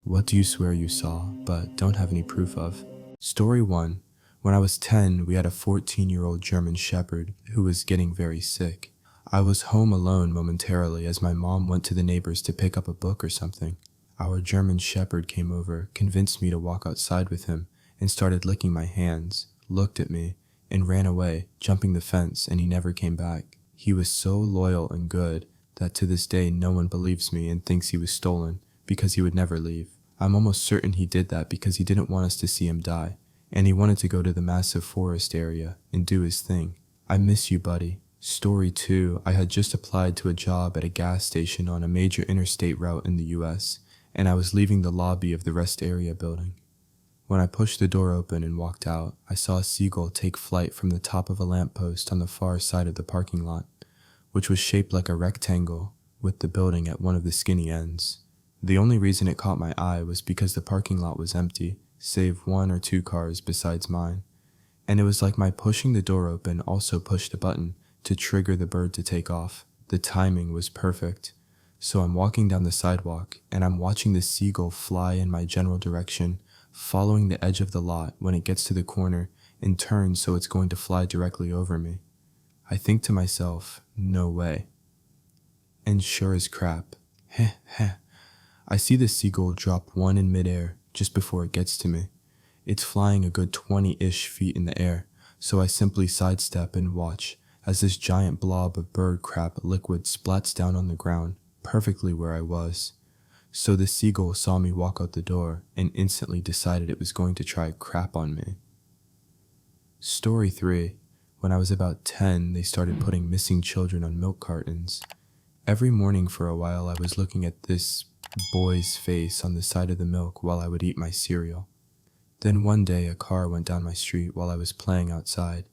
What do you swear you saw, but don't have any proof of? Story 1. When I was 10, we had a 14-year-old German Shepherd who was getting very sick. I was home alone momentarily as my mom went to the neighbors to pick up a book or something. Our German Shepherd came over, convinced me to walk outside with him, and started licking my hands, looked at me, and ran away, jumping the fence, and he never came back. He was so loyal and good that to this day no one believes me and thinks he was stolen, because he would never leave. I'm almost certain he did that because he didn't want us to see him die, and he wanted to go to the massive forest area and do his thing. I miss you, buddy. Story 2. I had just applied to a job at a gas station on a major interstate route in the US, and I was leaving the lobby of the rest area building. When I pushed the door open and walked out, I saw a seagull take flight from the top of a lamppost on the far side of the parking lot, which was shaped like a rectangle with the building at one of the skinny ends. The only reason it caught my eye was because the parking lot was empty, save 1 or 2 cars besides mine, and it was like my pushing the door open also pushed a button to trigger the bird to take off. The timing was perfect. So I'm walking down the sidewalk, and I'm watching the seagull fly in my general direction, following the edge of the lot when it gets to the corner and turns so it's going to fly directly over me. I think to myself, no way. And sure as crap, I see the seagull drop one in midair just before it gets to me. It's flying a good 20-ish feet in the air, so I simply sidestep and watch as this giant blob of bird crap liquid splats down on the ground, perfectly where I was. So the seagull saw me walk out the door and instantly decided it was going to try crap on me. Story 3. When I was about 10, they started putting missing children on milk cartons. Every morning for a while I was looking at this boy's face on the side of the milk while I would eat my cereal. Then one day a car went down my street while I was playing outside,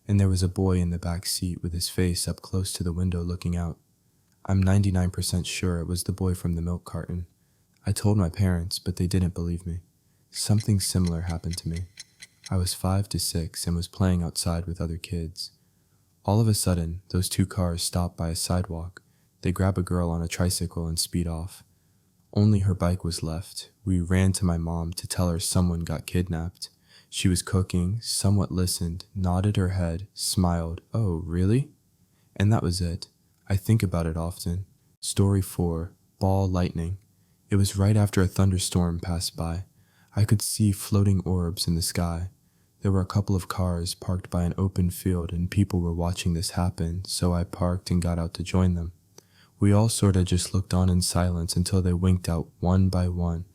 and there was a boy in the back seat with his face up close to the window looking out. I'm 99% sure it was the boy from the milk carton. I told my parents, but they didn't believe me. Something similar happened to me. I was 5 to 6 and was playing outside with other kids. All of a sudden, those 2 cars stop by a sidewalk. They grab a girl on a tricycle and speed off. Only her bike was left. We ran to my mom to tell her someone got kidnapped. She was cooking, somewhat listened, nodded her head, smiled, "Oh, really?" And that was it. I think about it often. Story 4. Ball lightning. It was right after a thunderstorm passed by. I could see floating orbs in the sky. There were a couple of cars parked by an open field and people were watching this happen, so I parked and got out to join them. We all sorta just looked on in silence until they winked out one by one.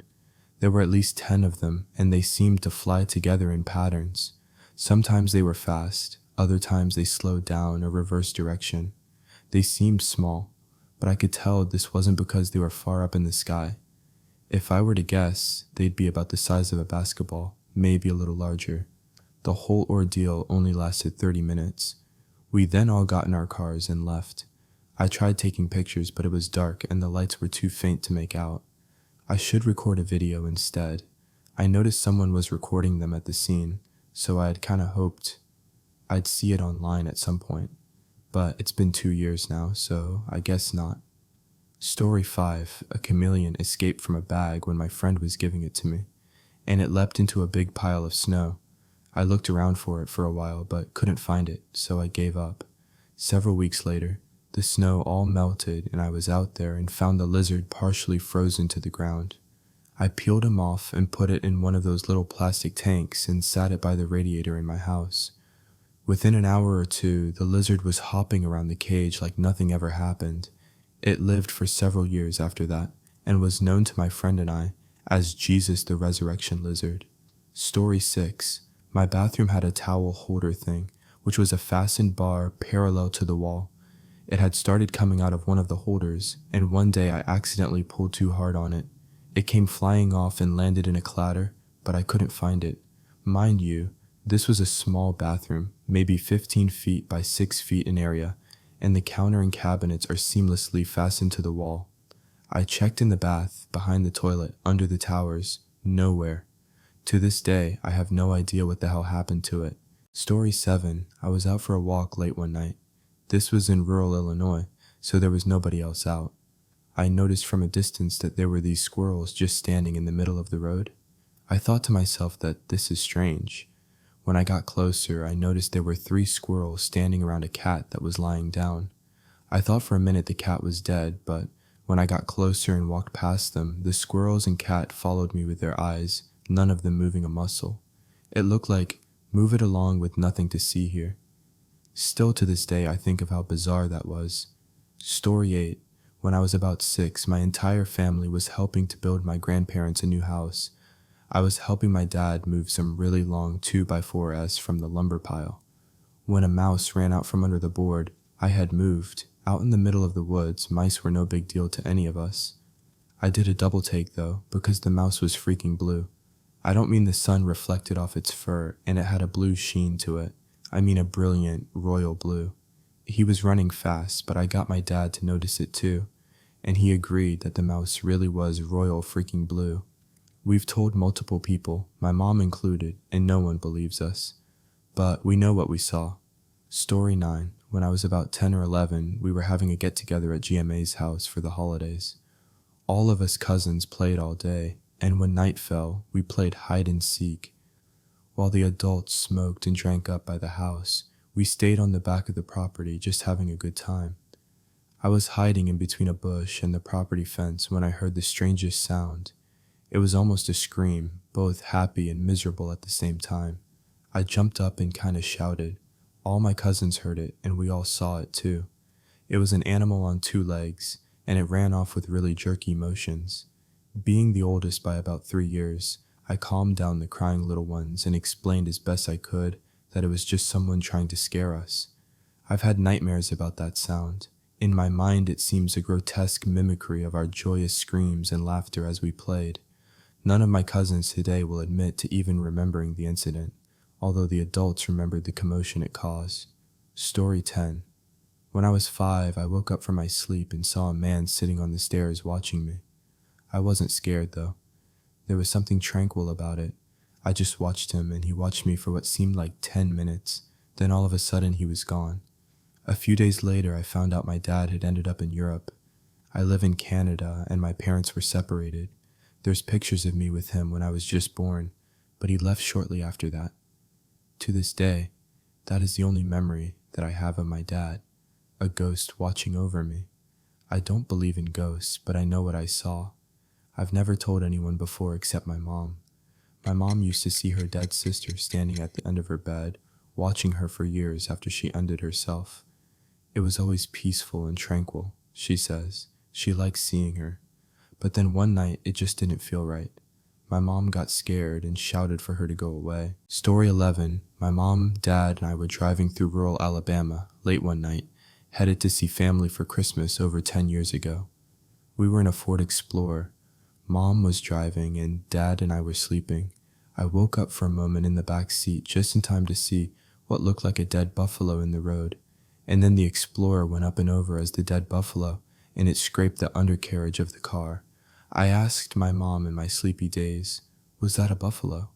There were at least 10 of them, and they seemed to fly together in patterns. Sometimes they were fast, other times they slowed down or reversed direction. They seemed small, but I could tell this wasn't because they were far up in the sky. If I were to guess, they'd be about the size of a basketball, maybe a little larger. The whole ordeal only lasted 30 minutes. We then all got in our cars and left. I tried taking pictures, but it was dark and the lights were too faint to make out. I should record a video instead. I noticed someone was recording them at the scene, so I had kinda hoped I'd see it online at some point. But it's been 2 years now, so I guess not. Story 5. A chameleon escaped from a bag when my friend was giving it to me, and it leapt into a big pile of snow. I looked around for it for a while, but couldn't find it, so I gave up. Several weeks later, the snow all melted and I was out there and found the lizard partially frozen to the ground. I peeled him off and put it in one of those little plastic tanks and sat it by the radiator in my house. Within an hour or 2, the lizard was hopping around the cage like nothing ever happened. It lived for several years after that and was known to my friend and I as Jesus the Resurrection Lizard. Story 6. My bathroom had a towel holder thing, which was a fastened bar parallel to the wall. It had started coming out of one of the holders, and one day I accidentally pulled too hard on it. It came flying off and landed in a clatter, but I couldn't find it. Mind you, this was a small bathroom, maybe 15 feet by 6 feet in area, and the counter and cabinets are seamlessly fastened to the wall. I checked in the bath, behind the toilet, under the towers, nowhere. To this day, I have no idea what the hell happened to it. Story 7. I was out for a walk late one night. This was in rural Illinois, so there was nobody else out. I noticed from a distance that there were these squirrels just standing in the middle of the road. I thought to myself that this is strange. When I got closer, I noticed there were 3 squirrels standing around a cat that was lying down. I thought for a minute the cat was dead, but when I got closer and walked past them, the squirrels and cat followed me with their eyes, none of them moving a muscle. It looked like, move it along with nothing to see here. Still to this day, I think of how bizarre that was. Story 8. When I was about 6, my entire family was helping to build my grandparents a new house. I was helping my dad move some really long 2x4s from the lumber pile. When a mouse ran out from under the board I had moved, out in the middle of the woods, mice were no big deal to any of us. I did a double take though, because the mouse was freaking blue. I don't mean the sun reflected off its fur and it had a blue sheen to it. I mean a brilliant, royal blue. He was running fast, but I got my dad to notice it too, and he agreed that the mouse really was royal freaking blue. We've told multiple people, my mom included, and no one believes us. But we know what we saw. Story 9. When I was about 10 or 11, we were having a get-together at GMA's house for the holidays. All of us cousins played all day, and when night fell, we played hide and seek. While the adults smoked and drank up by the house, we stayed on the back of the property just having a good time. I was hiding in between a bush and the property fence when I heard the strangest sound. It was almost a scream, both happy and miserable at the same time. I jumped up and kinda shouted. All my cousins heard it, and we all saw it too. It was an animal on 2 legs, and it ran off with really jerky motions. Being the oldest by about 3 years, I calmed down the crying little ones and explained as best I could that it was just someone trying to scare us. I've had nightmares about that sound. In my mind, it seems a grotesque mimicry of our joyous screams and laughter as we played. None of my cousins today will admit to even remembering the incident, although the adults remembered the commotion it caused. Story 10. When I was 5, I woke up from my sleep and saw a man sitting on the stairs watching me. I wasn't scared though. There was something tranquil about it. I just watched him and he watched me for what seemed like 10 minutes. Then all of a sudden he was gone. A few days later I found out my dad had ended up in Europe. I live in Canada and my parents were separated. There's pictures of me with him when I was just born, but he left shortly after that. To this day, that is the only memory that I have of my dad, a ghost watching over me. I don't believe in ghosts, but I know what I saw. I've never told anyone before except my mom. My mom used to see her dead sister standing at the end of her bed, watching her for years after she ended herself. It was always peaceful and tranquil, she says. She likes seeing her. But then one night, it just didn't feel right. My mom got scared and shouted for her to go away. Story 11. My mom, dad, and I were driving through rural Alabama late one night, headed to see family for Christmas over 10 years ago. We were in a Ford Explorer. Mom was driving and Dad and I were sleeping. I woke up for a moment in the back seat just in time to see what looked like a dead buffalo in the road. And then the Explorer went up and over as the dead buffalo, and it scraped the undercarriage of the car. I asked my mom in my sleepy daze, "Was that a buffalo?"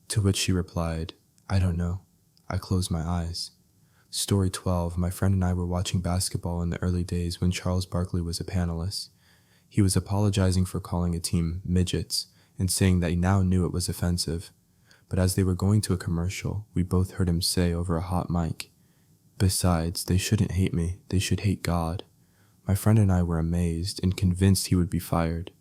To which she replied, "I don't know." I closed my eyes. Story 12. My friend and I were watching basketball in the early days when Charles Barkley was a panelist. He was apologizing for calling a team midgets and saying that he now knew it was offensive. But as they were going to a commercial, we both heard him say over a hot mic, "Besides, they shouldn't hate me, they should hate God." My friend and I were amazed and convinced he would be fired.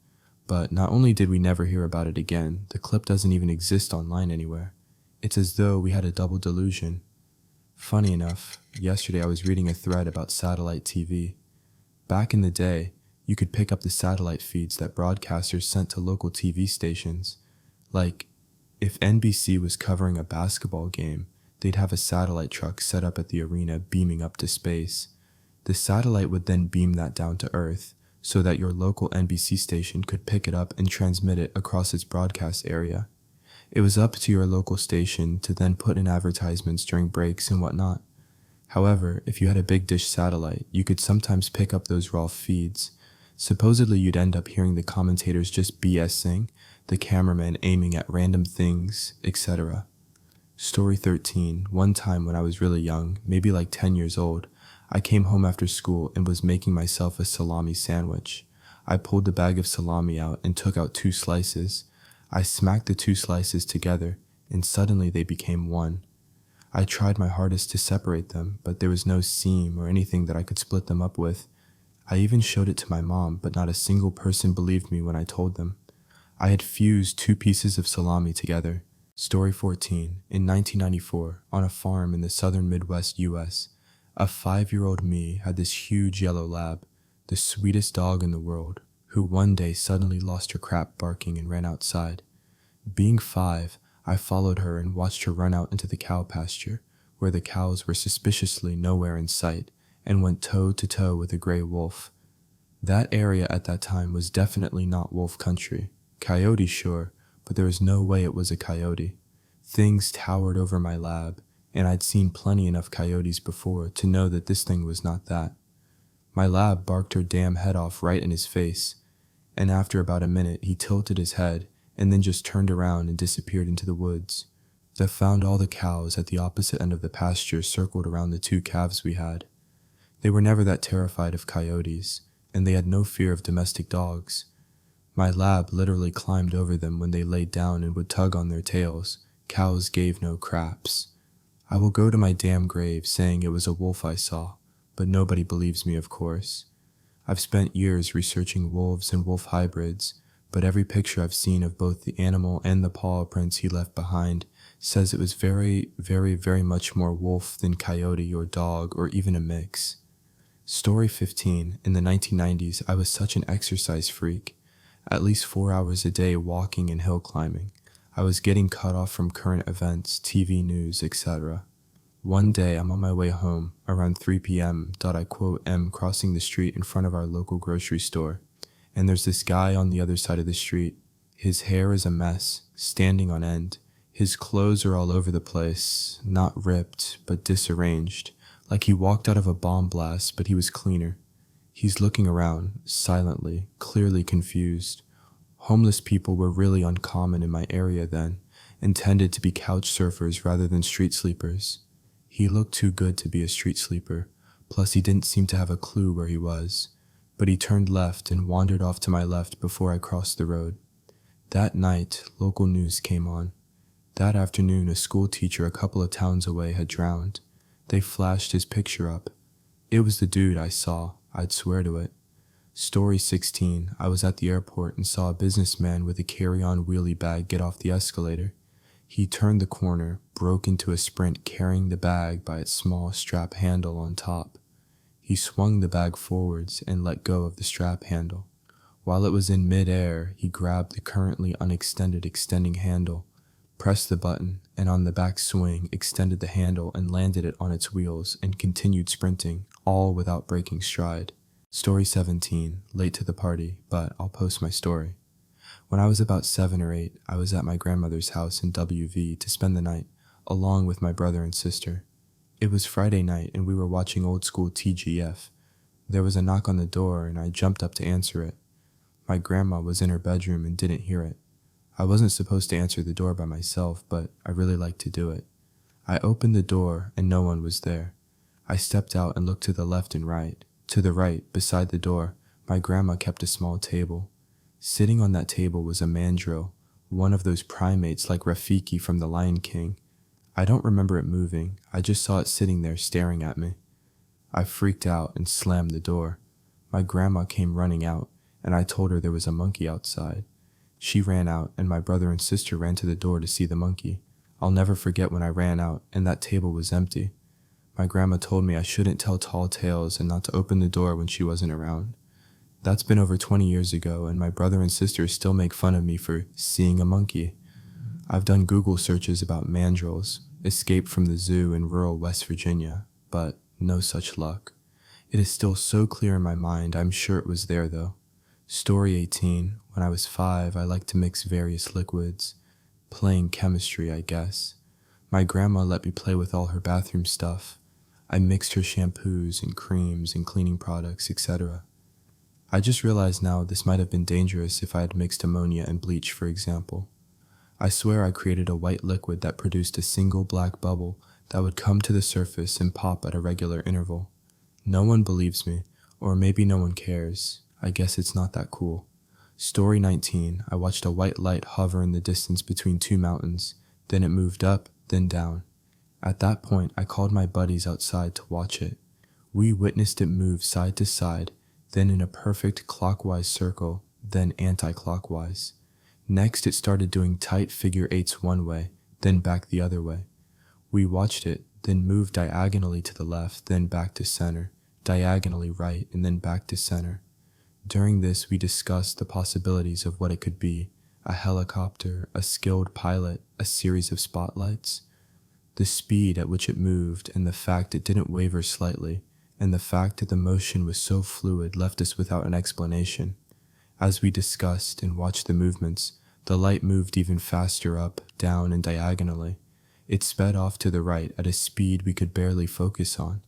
But not only did we never hear about it again, the clip doesn't even exist online anywhere. It's as though we had a double delusion. Funny enough, yesterday I was reading a thread about satellite TV. Back in the day, you could pick up the satellite feeds that broadcasters sent to local TV stations. Like, if NBC was covering a basketball game, they'd have a satellite truck set up at the arena beaming up to space. The satellite would then beam that down to Earth, so that your local NBC station could pick it up and transmit it across its broadcast area. It was up to your local station to then put in advertisements during breaks and whatnot. However, if you had a big dish satellite, you could sometimes pick up those raw feeds. Supposedly you'd end up hearing the commentators just BSing, the cameraman aiming at random things, etc. Story 13. One time when I was really young, maybe like 10 years old, I came home after school and was making myself a salami sandwich. I pulled the bag of salami out and took out 2 slices. I smacked the 2 slices together, and suddenly they became one. I tried my hardest to separate them, but there was no seam or anything that I could split them up with. I even showed it to my mom, but not a single person believed me when I told them. I had fused 2 pieces of salami together. Story 14. In 1994, on a farm in the southern Midwest US, a 5-year-old me had this huge yellow lab, the sweetest dog in the world, who one day suddenly lost her crap barking and ran outside. Being 5, I followed her and watched her run out into the cow pasture, where the cows were suspiciously nowhere in sight, and went toe-to-toe with a gray wolf. That area at that time was definitely not wolf country. Coyote, sure, but there was no way it was a coyote. Things towered over my lab, and I'd seen plenty enough coyotes before to know that this thing was not that. My lab barked her damn head off right in his face, and after about a minute he tilted his head and then just turned around and disappeared into the woods. I found all the cows at the opposite end of the pasture circled around the 2 calves we had. They were never that terrified of coyotes, and they had no fear of domestic dogs. My lab literally climbed over them when they laid down and would tug on their tails. Cows gave no craps. I will go to my damn grave saying it was a wolf I saw, but nobody believes me, of course. I've spent years researching wolves and wolf hybrids, but every picture I've seen of both the animal and the paw prints he left behind says it was very, very, very much more wolf than coyote or dog or even a mix. Story 15. In the 1990s, I was such an exercise freak. At least 4 hours a day walking and hill climbing. I was getting cut off from current events, TV news, etc. One day, I'm on my way home, around 3 p.m. I quote am crossing the street in front of our local grocery store, and there's this guy on the other side of the street. His hair is a mess, standing on end. His clothes are all over the place, not ripped, but disarranged, like he walked out of a bomb blast, but he was cleaner. He's looking around, silently, clearly confused. Homeless people were really uncommon in my area then, and tended to be couch surfers rather than street sleepers. He looked too good to be a street sleeper, plus he didn't seem to have a clue where he was, but he turned left and wandered off to my left before I crossed the road. That night, local news came on. That afternoon, a school teacher a couple of towns away had drowned. They flashed his picture up. It was the dude I saw, I'd swear to it. Story 16. I was at the airport and saw a businessman with a carry-on wheelie bag get off the escalator. He turned the corner, broke into a sprint carrying the bag by its small strap handle on top. He swung the bag forwards and let go of the strap handle. While it was in mid-air, he grabbed the currently unextended extending handle, pressed the button, and on the back swing extended the handle and landed it on its wheels and continued sprinting, all without breaking stride. Story 17. Late to the party, but I'll post my story. When I was about 7 or 8, I was at my grandmother's house in WV to spend the night, along with my brother and sister. It was Friday night and we were watching old school TGF. There was a knock on the door and I jumped up to answer it. My grandma was in her bedroom and didn't hear it. I wasn't supposed to answer the door by myself, but I really liked to do it. I opened the door and no one was there. I stepped out and looked to the left and right. To the right, beside the door, my grandma kept a small table. Sitting on that table was a mandrill, one of those primates like Rafiki from The Lion King. I don't remember it moving, I just saw it sitting there staring at me. I freaked out and slammed the door. My grandma came running out, and I told her there was a monkey outside. She ran out, and my brother and sister ran to the door to see the monkey. I'll never forget when I ran out, and that table was empty. My grandma told me I shouldn't tell tall tales and not to open the door when she wasn't around. That's been over 20 years ago, and my brother and sister still make fun of me for seeing a monkey. I've done Google searches about mandrills, escaped from the zoo in rural West Virginia, but no such luck. It is still so clear in my mind, I'm sure it was there though. Story 18. When I was 5, I liked to mix various liquids. Playing chemistry, I guess. My grandma let me play with all her bathroom stuff. I mixed her shampoos and creams and cleaning products, etc. I just realized now this might have been dangerous if I had mixed ammonia and bleach, for example. I swear I created a white liquid that produced a single black bubble that would come to the surface and pop at a regular interval. No one believes me, or maybe no one cares. I guess it's not that cool. Story 19. I watched a white light hover in the distance between two mountains. Then it moved up, then down. At that point, I called my buddies outside to watch it. We witnessed it move side to side, then in a perfect clockwise circle, then anti-clockwise. Next, it started doing tight figure eights one way, then back the other way. We watched it, then move diagonally to the left, then back to center, diagonally right, and then back to center. During this, we discussed the possibilities of what it could be: a helicopter, a skilled pilot, a series of spotlights. The speed at which it moved, and the fact it didn't waver slightly, and the fact that the motion was so fluid left us without an explanation. As we discussed and watched the movements, the light moved even faster up, down, and diagonally. It sped off to the right at a speed we could barely focus on.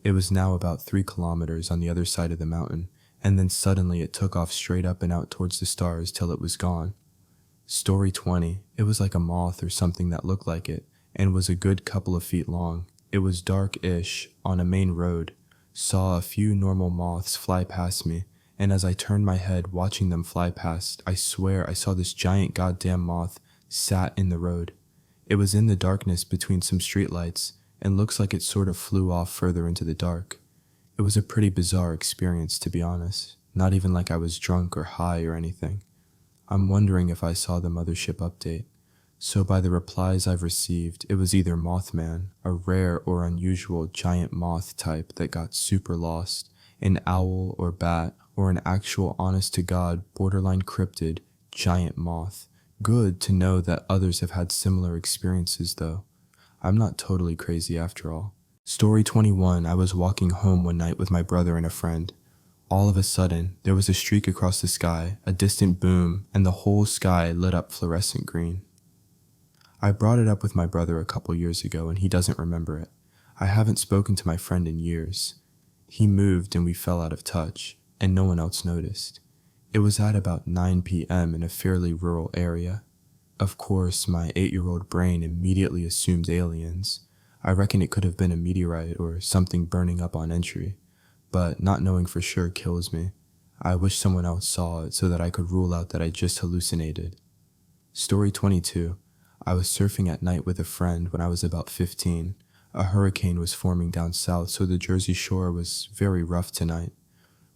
It was now about 3 kilometers on the other side of the mountain, and then suddenly it took off straight up and out towards the stars till it was gone. Story 20. It was like a moth or something that looked like it, and was a good couple of feet long. It was dark-ish, on a main road. Saw a few normal moths fly past me, and as I turned my head watching them fly past, I swear I saw this giant goddamn moth sat in the road. It was in the darkness between some streetlights, and looks like it sort of flew off further into the dark. It was a pretty bizarre experience, to be honest. Not even like I was drunk or high or anything. I'm wondering if I saw the mothership update. So by the replies I've received, it was either Mothman, a rare or unusual giant moth type that got super lost, an owl or bat, or an actual honest-to-God, borderline cryptid, giant moth. Good to know that others have had similar experiences though. I'm not totally crazy after all. Story 21. I was walking home one night with my brother and a friend. All of a sudden, there was a streak across the sky, a distant boom, and the whole sky lit up fluorescent green. I brought it up with my brother a couple years ago and he doesn't remember it. I haven't spoken to my friend in years. He moved and we fell out of touch, and no one else noticed. It was at about 9 p.m. in a fairly rural area. Of course, my 8-year-old brain immediately assumed aliens. I reckon it could have been a meteorite or something burning up on entry, but not knowing for sure kills me. I wish someone else saw it so that I could rule out that I just hallucinated. Story 22. I was surfing at night with a friend when I was about 15. A hurricane was forming down south, so the Jersey Shore was very rough tonight.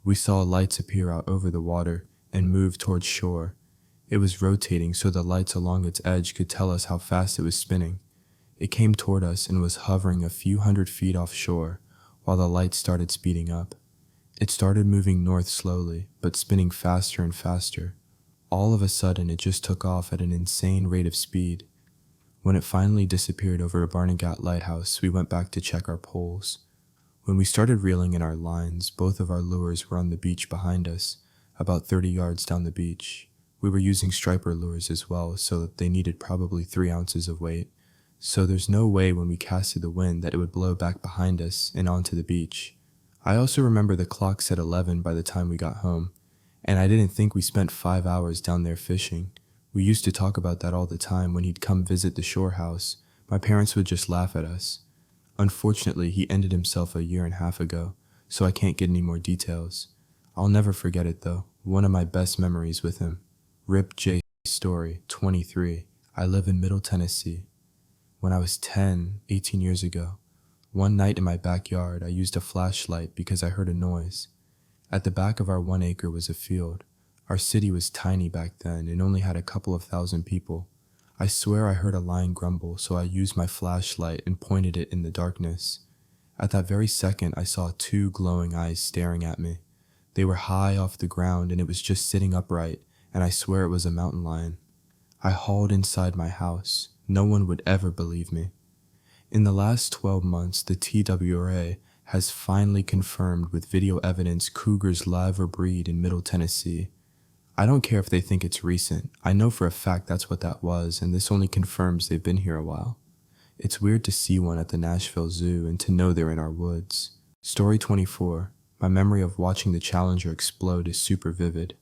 We saw lights appear out over the water and move towards shore. It was rotating so the lights along its edge could tell us how fast it was spinning. It came toward us and was hovering a few hundred feet offshore while the lights started speeding up. It started moving north slowly, but spinning faster and faster. All of a sudden, it just took off at an insane rate of speed. When it finally disappeared over a Barnegat lighthouse, we went back to check our poles. When we started reeling in our lines, both of our lures were on the beach behind us, about 30 yards down the beach. We were using striper lures as well, so they needed probably 3 ounces of weight. So there's no way when we casted the wind that it would blow back behind us and onto the beach. I also remember the clock said 11 by the time we got home, and I didn't think we spent 5 hours down there fishing. We used to talk about that all the time when he'd come visit the shore house. My parents would just laugh at us. Unfortunately, he ended himself 1.5 years ago, so I can't get any more details. I'll never forget it though, one of my best memories with him. Rip J. Story, 23. I live in Middle Tennessee. When I was 18 years ago, one night in my backyard I used a flashlight because I heard a noise. At the back of our 1 acre was a field. Our city was tiny back then and only had a couple of thousand people. I swear I heard a lion grumble, so I used my flashlight and pointed it in the darkness. At that very second, I saw 2 glowing eyes staring at me. They were high off the ground and it was just sitting upright, and I swear it was a mountain lion. I hauled inside my house. No one would ever believe me. In the last 12 months, the TWRA has finally confirmed with video evidence cougars live or breed in Middle Tennessee. I don't care if they think it's recent. I know for a fact that's what that was, and this only confirms they've been here a while. It's weird to see one at the Nashville Zoo and to know they're in our woods. Story 24. My memory of watching the Challenger explode is super vivid.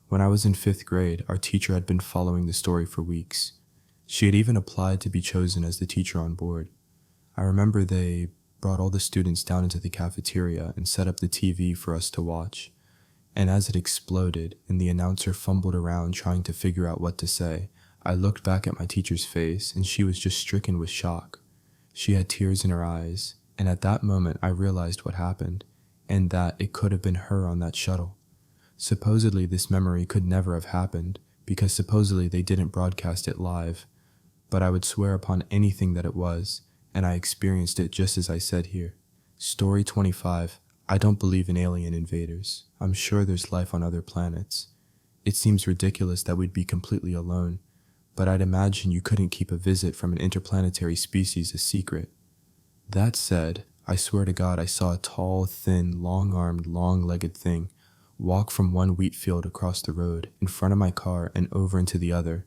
When I was in 5th grade, our teacher had been following the story for weeks. She had even applied to be chosen as the teacher on board. I remember they brought all the students down into the cafeteria and set up the TV for us to watch. and as it exploded and the announcer fumbled around trying to figure out what to say, I looked back at my teacher's face and she was just stricken with shock. She had tears in her eyes, and at that moment I realized what happened, and that it could have been her on that shuttle. Supposedly this memory could never have happened, because supposedly they didn't broadcast it live, but I would swear upon anything that it was, and I experienced it just as I said here. Story 25. I don't believe in alien invaders. I'm sure there's life on other planets. It seems ridiculous that we'd be completely alone, but I'd imagine you couldn't keep a visit from an interplanetary species a secret. That said, I swear to God I saw a tall, thin, long-armed, long-legged thing walk from one wheat field across the road, in front of my car, and over into the other.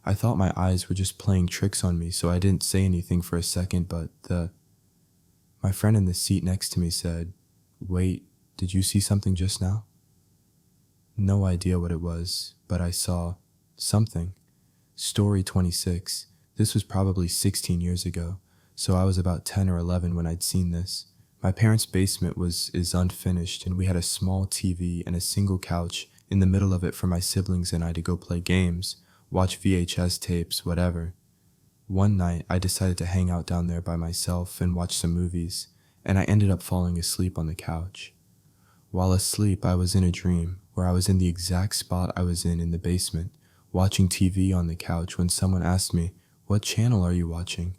I thought my eyes were just playing tricks on me, so I didn't say anything for a second, but my friend in the seat next to me said, "Wait, did you see something just now?" No idea what it was, but I saw something. Story 26. This was probably 16 years ago, so I was about 10 or 11 when I'd seen this. My parents' basement is unfinished, and we had a small TV and a single couch in the middle of it for my siblings and I to go play games, watch VHS tapes, whatever. One night, I decided to hang out down there by myself and watch some movies, and I ended up falling asleep on the couch. While asleep, I was in a dream where I was in the exact spot I was in the basement, watching TV on the couch when someone asked me, "What channel are you watching?"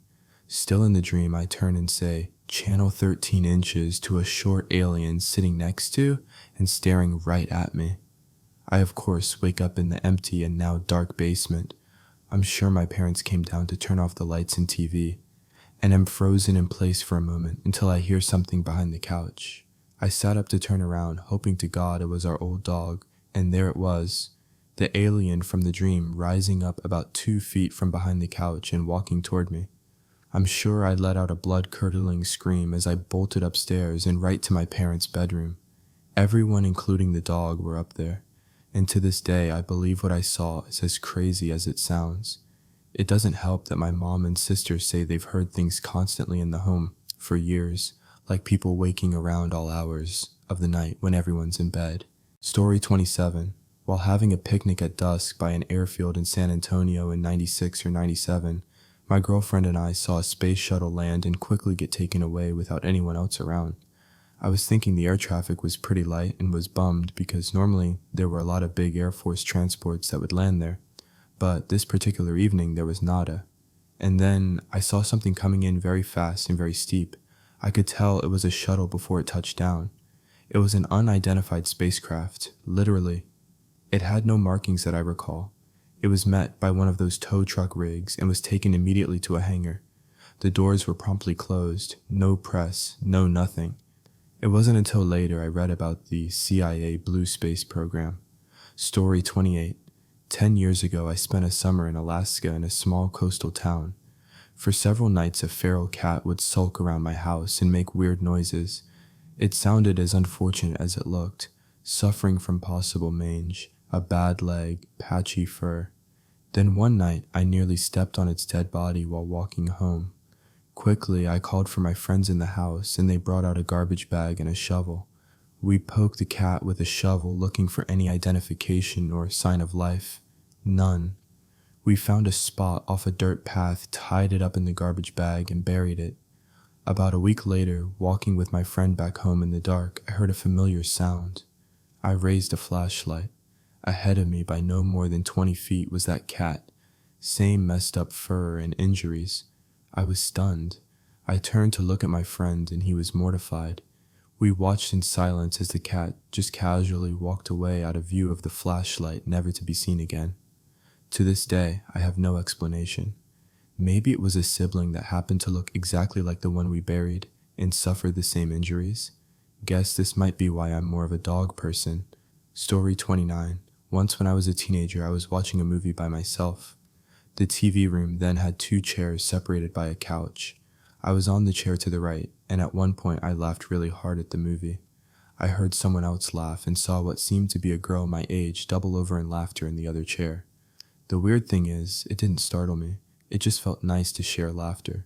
Still in the dream, I turn and say, "Channel 13 inches," to a short alien sitting next to and staring right at me. I, of course, wake up in the empty and now dark basement. I'm sure my parents came down to turn off the lights and TV, and am frozen in place for a moment until I hear something behind the couch. I sat up to turn around, hoping to God it was our old dog, and there it was, the alien from the dream, rising up about 2 feet from behind the couch and walking toward me. I'm sure I let out a blood-curdling scream as I bolted upstairs and right to my parents' bedroom. Everyone, including the dog, were up there, and to this day I believe what I saw is as crazy as it sounds. It doesn't help that my mom and sister say they've heard things constantly in the home for years, like people waking around all hours of the night when everyone's in bed. Story 27. While having a picnic at dusk by an airfield in San Antonio in 96 or 97, my girlfriend and I saw a space shuttle land and quickly get taken away without anyone else around. I was thinking the air traffic was pretty light and was bummed because normally there were a lot of big Air Force transports that would land there, but this particular evening there was nada. And then I saw something coming in very fast and very steep. I could tell it was a shuttle before it touched down. It was an unidentified spacecraft, literally. It had no markings that I recall. It was met by one of those tow truck rigs and was taken immediately to a hangar. The doors were promptly closed, no press, no nothing. It wasn't until later I read about the CIA Blue Space program. Story 28. 10 years ago I spent a summer in Alaska in a small coastal town. For several nights a feral cat would sulk around my house and make weird noises. It sounded as unfortunate as it looked, suffering from possible mange, a bad leg, patchy fur. Then one night, I nearly stepped on its dead body while walking home. Quickly, I called for my friends in the house, and they brought out a garbage bag and a shovel. We poked the cat with a shovel, looking for any identification or sign of life. None. We found a spot off a dirt path, tied it up in the garbage bag, and buried it. About a week later, walking with my friend back home in the dark, I heard a familiar sound. I raised a flashlight. Ahead of me by no more than 20 feet was that cat, same messed up fur and injuries. I was stunned. I turned to look at my friend and he was mortified. We watched in silence as the cat just casually walked away out of view of the flashlight, never to be seen again. To this day, I have no explanation. Maybe it was a sibling that happened to look exactly like the one we buried and suffered the same injuries. Guess this might be why I'm more of a dog person. Story 29. Once when I was a teenager, I was watching a movie by myself. The TV room then had 2 chairs separated by a couch. I was on the chair to the right, and at one point I laughed really hard at the movie. I heard someone else laugh and saw what seemed to be a girl my age double over in laughter in the other chair. The weird thing is, it didn't startle me. It just felt nice to share laughter.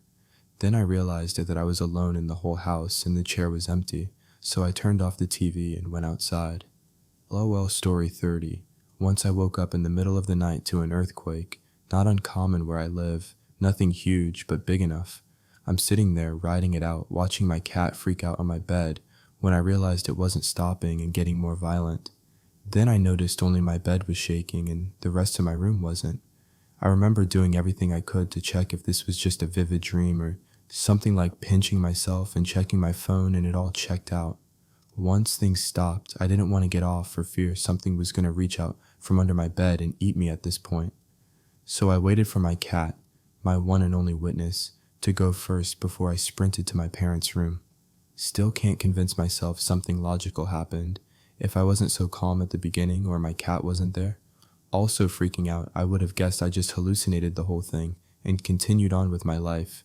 Then I realized that I was alone in the whole house and the chair was empty, so I turned off the TV and went outside. LOL Story 30. Once I woke up in the middle of the night to an earthquake. Not uncommon where I live. Nothing huge, but big enough. I'm sitting there, riding it out, watching my cat freak out on my bed, when I realized it wasn't stopping and getting more violent. Then I noticed only my bed was shaking and the rest of my room wasn't. I remember doing everything I could to check if this was just a vivid dream or something, like pinching myself and checking my phone, and it all checked out. Once things stopped, I didn't want to get off for fear something was going to reach out from under my bed and eat me at this point. So I waited for my cat, my one and only witness, to go first before I sprinted to my parents' room. Still can't convince myself something logical happened. If I wasn't so calm at the beginning or my cat wasn't there. Also freaking out, I would have guessed I just hallucinated the whole thing and continued on with my life.